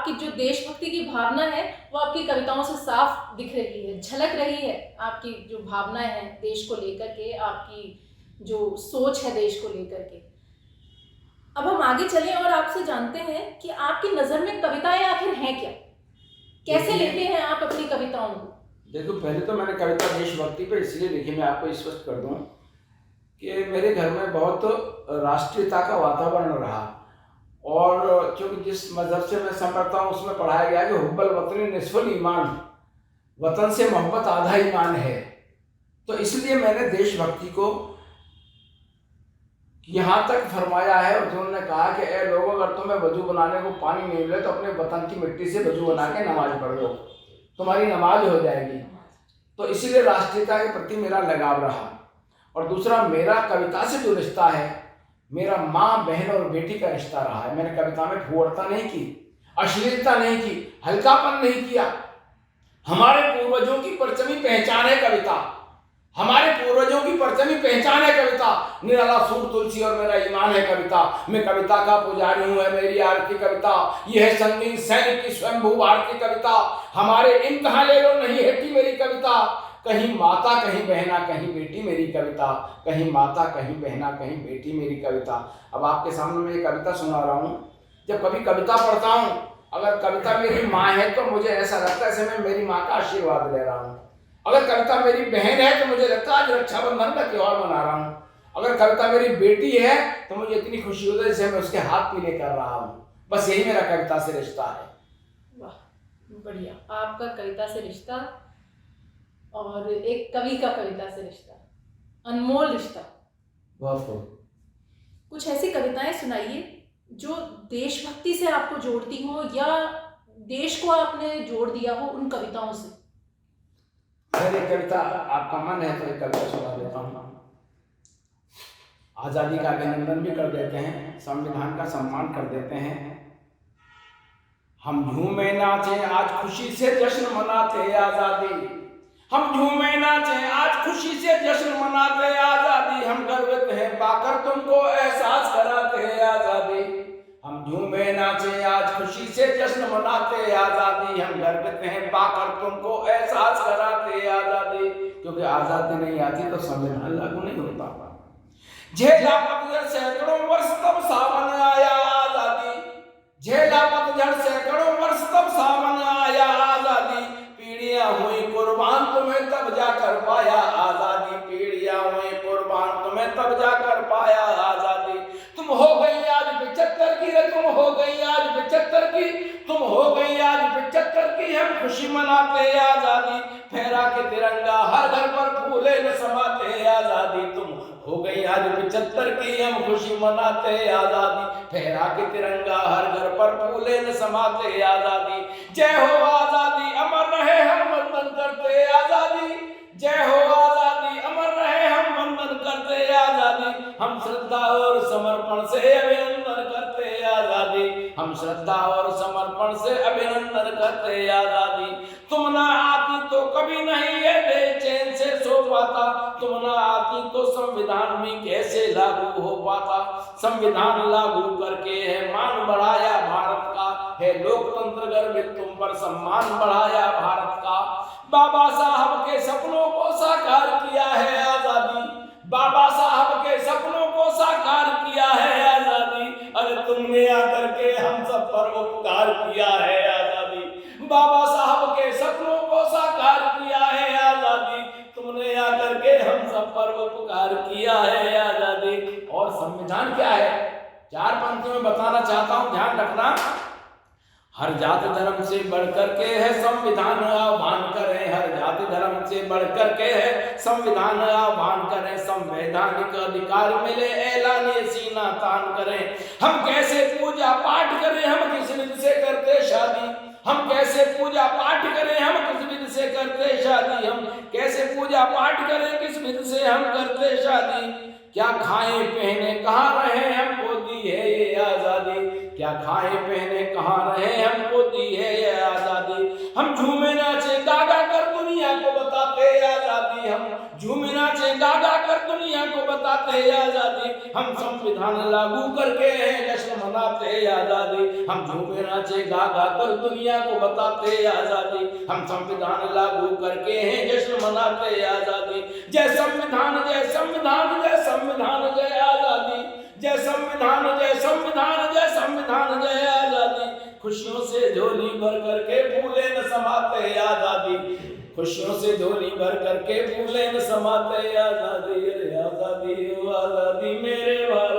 आपकी जो देशभक्ति की भावना है वो आपकी कविताओं से साफ दिख रही है, झलक रही है। आपकी जो भावनाएं हैं देश को लेकर के, आपकी जो सोच है देश को लेकर के। अब हम आगे चलें और आपसे जानते हैं कि आपकी नज़र में कविताएं आखिर हैं क्या, कैसे लेते हैं आप अपनी कविताओं को? देखो, पहले तो मैंने कविता देशभक्ति पर इसलिए लिखी, मैं आपको स्पष्ट कर दूं कि मेरे घर में बहुत राष्ट्रीयता का वातावरण रहा, और क्योंकि जिस मजहब से मैं समझता हूँ उसमें पढ़ाया गया कि हुब्बल वतनी निस्फुल ईमान, वतन से मोहब्बत आधा ईमान है। तो इसलिए मैंने देशभक्ति को यहाँ तक फरमाया है, और जिन्होंने कहा कि ए लोगों, अगर तुम्हें वजू बनाने को पानी नहीं मिले तो अपने वतन की मिट्टी से वजू बना के नमाज पढ़ लो, तुम्हारी नमाज हो जाएगी। तो इसीलिए राष्ट्रीयता के प्रति मेरा लगाव रहा। और दूसरा, मेरा कविता से जो रिश्ता है, मेरा माँ बहन और बेटी का रिश्ता रहा है। मैंने कविता में फूहड़ता नहीं की, अश्लीलता नहीं की, हल्कापन नहीं किया। हमारे पूर्वजों की परचमी पहचान है कविता, हमारे पूर्वजों की परचमी पहचान है कविता। निराला सूर तुलसी और मेरा ईमान है कविता। मैं कविता का पुजारी हूँ, है मेरी आरती कविता। यह है संगीन सैनिक की स्वयंभू भारती कविता। हमारे इम्तिहान ले लो नहीं हेठी मेरी कविता। कहीं माता कहीं बहना कहीं बेटी मेरी कविता, कहीं माता कहीं बहना कहीं बेटी मेरी कविता। अब आपके सामने मैं ये कविता सुना रहा हूँ। जब कभी कविता पढ़ता हूँ, अगर कविता मेरी माँ है तो मुझे ऐसा लगता है जैसे मैं मेरी माँ का आशीर्वाद ले रहा हूँ। अगर कविता मेरी बहन है तो मुझे लगता है आज रक्षाबंधन का त्योहार मना रहा हूँ। अगर कविता मेरी बेटी है तो मुझे इतनी खुशी होती है जैसे मैं उसके हाथ पीले कर रहा हूँ। बस यही मेरा कविता से रिश्ता है। वाह, बढ़िया। आपका कविता से रिश्ता और एक कवि का कविता से रिश्ता, अनमोल रिश्ता। बहुत कुछ ऐसी कविताएं सुनाइए जो देशभक्ति से आपको जोड़ती हो या देश को आपने जोड़ दिया हो उन कविताओं से। मेरी कविता, आपका मन है तो एक कविता सुना देता हूँ। आज़ादी का अभिनंदन भी कर देते हैं, संविधान का सम्मान कर देते हैं। हम झूमे नाचे आज खुशी से जश्न मनाते आज़ादी। हम झूमे नाचे आज खुशी से जश्न मनाते आज़ादी। हम गर्वित हैं पाकर तुमको एहसास कराते आज़ादी। हम झूमे नाचे आज खुशी से जश्न मनाते आज़ादी। हम गर्वित हैं पाकर तुमको एहसास कराते आज़ादी। क्योंकि आज़ादी नहीं आती तो संविधान लागू नहीं होता। झेला पतझड़ सैकड़ों वर्ष तब सावन आया आज़ादी। झेला पतझड़ सैकड़ों वर्ष तब सावन आया आज़ादी। पीढ़ियां हुई कुर्बान तुम्हें तब जाकर पाया आज़ादी। पीढ़ियां हुई कुर्बान तुम्हें तब जाकर पाया आज़ादी। तुम हो गई आज 75 की रे, तुम हो गई आज 75 की, तुम हो गई आज 75 की। हम खुशी मनाते आज़ादी। फहरा के तिरंगा हर घर पर फूले न समाते आज़ादी। तुम हो गई आज 75 की, हम खुशी मनाते आज़ादी। फहरा के तिरंगा हर घर पर फूले न समाते आज़ादी। जय हो आज़ादी अमर रहे, हम वंदन करते आज़ादी। जय हो आज़ादी अमर रहे, हम वंदन करते आज़ादी। हम श्रद्धा और समर्पण से अभिनंदन करते आज़ादी। हम श्रद्धा और समर्पण से अभिनंदन करते आज़ादी। तुम ना आती तो कभी नहीं ये देश चैन से सो पाता। तुम ना आती तो संविधान में कैसे लागू हो पाता। संविधान लागू करके है मान बढ़ाया भारत का, है लोकतंत्र गर्वित तुम पर सम्मान बढ़ाया भारत का। बाबा साहब के सपनों को साकार किया है आज़ादी। बाबा साहब के सपनों को साकार किया है आज़ादी। अरे तुमने आकर के हम सब पर उपकार किया है आज़ादी। बाबा साहब के सपनों को साकार किया है आज़ादी। तुमने आकर के हम सब पर उपकार किया है आज़ादी। और संविधान क्या है, 4 पंक्तियों में बताना चाहता हूँ, ध्यान रखना। हर जाति धर्म से बढ़कर के है संविधान आह्वान करें। हर जाति धर्म से बढ़कर के है संविधान आह्वान करें। संवैधानिक अधिकार मिले ऐलानिए सीना तान करें। हम कैसे पूजा पाठ करें, हम किस विधि से करते शादी। हम कैसे पूजा पाठ करें, हम किस विधि से करते शादी। हम कैसे पूजा पाठ करें, किस विधि से हम करते शादी। क्या खाएं पहने कहाँ रहे, हमको दी है ये आज़ादी। क्या खाएं पहने कहाँ रहे, हमको दी है ये आज़ादी। हम झूमे नाचे गागा कर दुनिया को बताते आज़ादी। हम झूमे नाचे नाचे गा गा कर दुनिया को बताते हैं आजादी, हम संविधान लागू करके हैं जश्न मनाते हैं आजादी, हम झूमे नाचे गा गा कर दुनिया को बताते हैं आजादी, हम संविधान लागू करके हैं जश्न मनाते हैं आजादी। जय संविधान जय संविधान जय संविधान जय आजादी, जय संविधान जय संविधान जय संविधान जय आजादी, खुशियों से झोली भर करके फूले न समाते आजादी, खुशियों से झोली भर करके फूले न समाते आजादी, अरे आजादी ओ आजादी मेरे भाई।